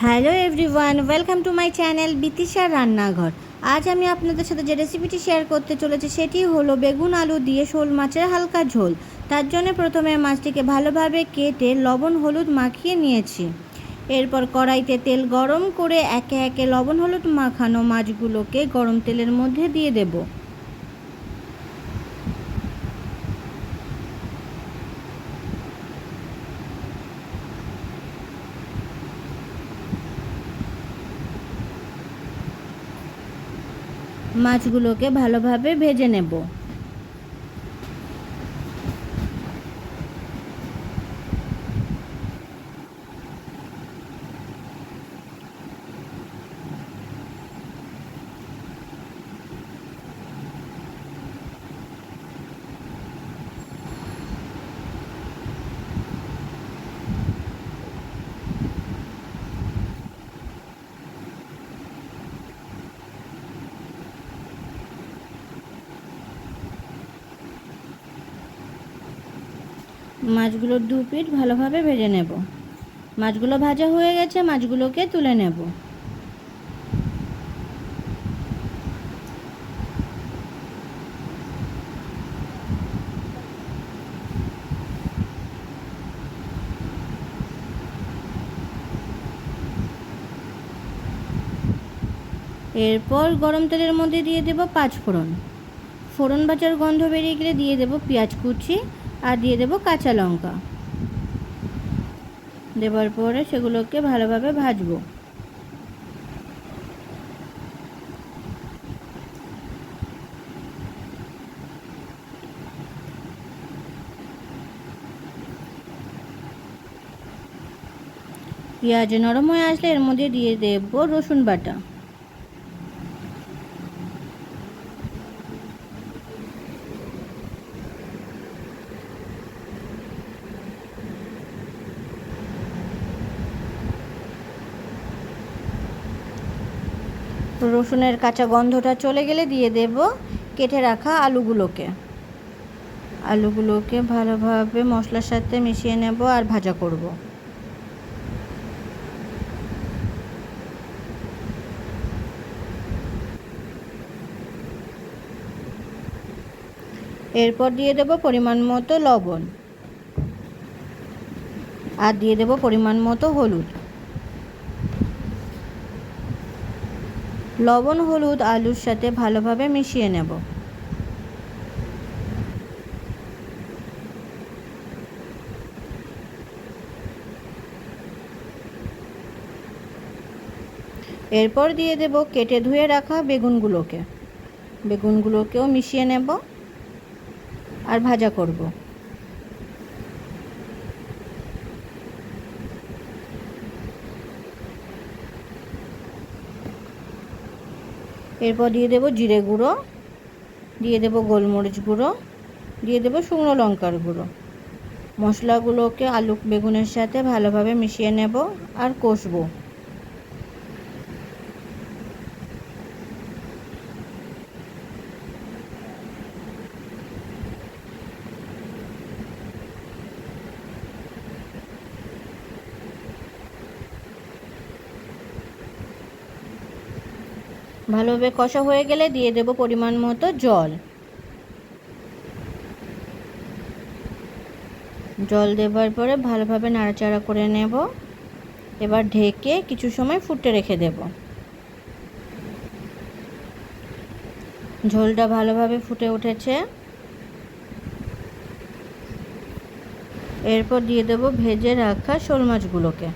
Hello everyone, welcome to my channel বিতিশার রান্নাঘর। আজ আমি আপনাদের সাথে যে রেসিপিটি শেয়ার করতে চলেছি সেটি হলো বেগুন আলু দিয়ে শোল মাছের হালকা ঝোল। তার জন্য প্রথমে মাছটিকে ভালোভাবে কেটে লবণ হলুদ মাখিয়ে নিয়েছি। এরপর কড়াইতে তেল গরম করে একে একে লবণ হলুদ মাখানো মাছগুলোকে গরম তেলের মধ্যে দিয়ে দেব। মাছগুলোকে ভালোভাবে ভেজে নেব। মাছগুলোর দু পিঠ ভালোভাবে ভেজে নেব। মাছগুলো ভাজা হয়ে গেছে, মাছগুলোকে তুলে নেব। এরপর গরম তেলের মধ্যে দিয়ে দেব পাঁচ ফোড়ন। ফোড়ন ভাজার গন্ধ বেরিয়ে গেলে দিয়ে দেব পেঁয়াজ কুচি আর দিয়ে দেব কাঁচা লঙ্কা। দেওয়ার পরে সেগুলোকে ভালোভাবে ভাজবো। পেঁয়াজ নরম হয়ে আসলে এর মধ্যে দিয়ে দেব রসুন বাটা। রসুনের কাঁচা গন্ধটা চলে গেলে দিয়ে দেব কেটে রাখা আলুগুলোকে ভালোভাবে মশলার সাথে মিশিয়ে নেব আর ভাজা করব। এরপর দিয়ে দেব পরিমাণ মতো লবণ আর দিয়ে দেব পরিমাণ মতো হলুদ। লবণ হলুদ আলুর সাথে ভালোভাবে মিশিয়ে নেব। এরপর দিয়ে দেব কেটে ধুয়ে রাখা বেগুনগুলোকেও মিশিয়ে নেব আর ভাজা করব। এরপর দিয়ে দেব জিরে গুঁড়ো, দিয়ে দেব গোলমরিচ গুঁড়ো, দিয়ে দেব শুকনো লঙ্কার গুঁড়ো। মশলাগুলোকে আলু বেগুনের সাথে ভালোভাবে মিশিয়ে নেব আর কষবো। ভালোভাবে কষা হয়ে গেলে দিয়ে দেব পরিমাণ মতো জল। জল দেওয়ার পরে ভালোভাবে নাড়াচাড়া করে নেব। এবার ঢেকে কিছু সময় ফুটতে রেখে দেব। ঝোলটা ভালোভাবে ফুটে উঠেছে। এরপর দিয়ে দেব ভেজে রাখা শোল মাছগুলোকে।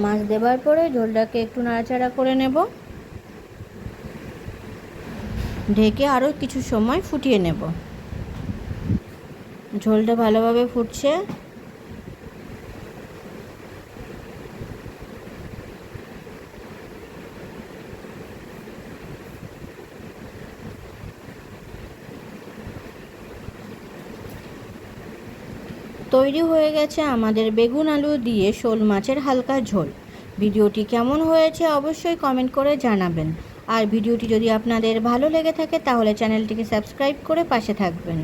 মাছ দেওয়ার পরে ঝোলটাকে একটু নাড়াচাড়া করে নেব। ঢেকে আরও কিছু সময় ফুটিয়ে নেব। ঝোলটা ভালোভাবে ফুটছে। তৈরি হয়ে গেছে আমাদের বেগুন আলু দিয়ে শোল মাছের হালকা ঝোল। ভিডিওটি কেমন হয়েছে অবশ্যই কমেন্ট করে জানাবেন। আর ভিডিওটি যদি আপনাদের ভালো লেগে থাকে তাহলে চ্যানেলটিকে সাবস্ক্রাইব করে পাশে থাকবেন।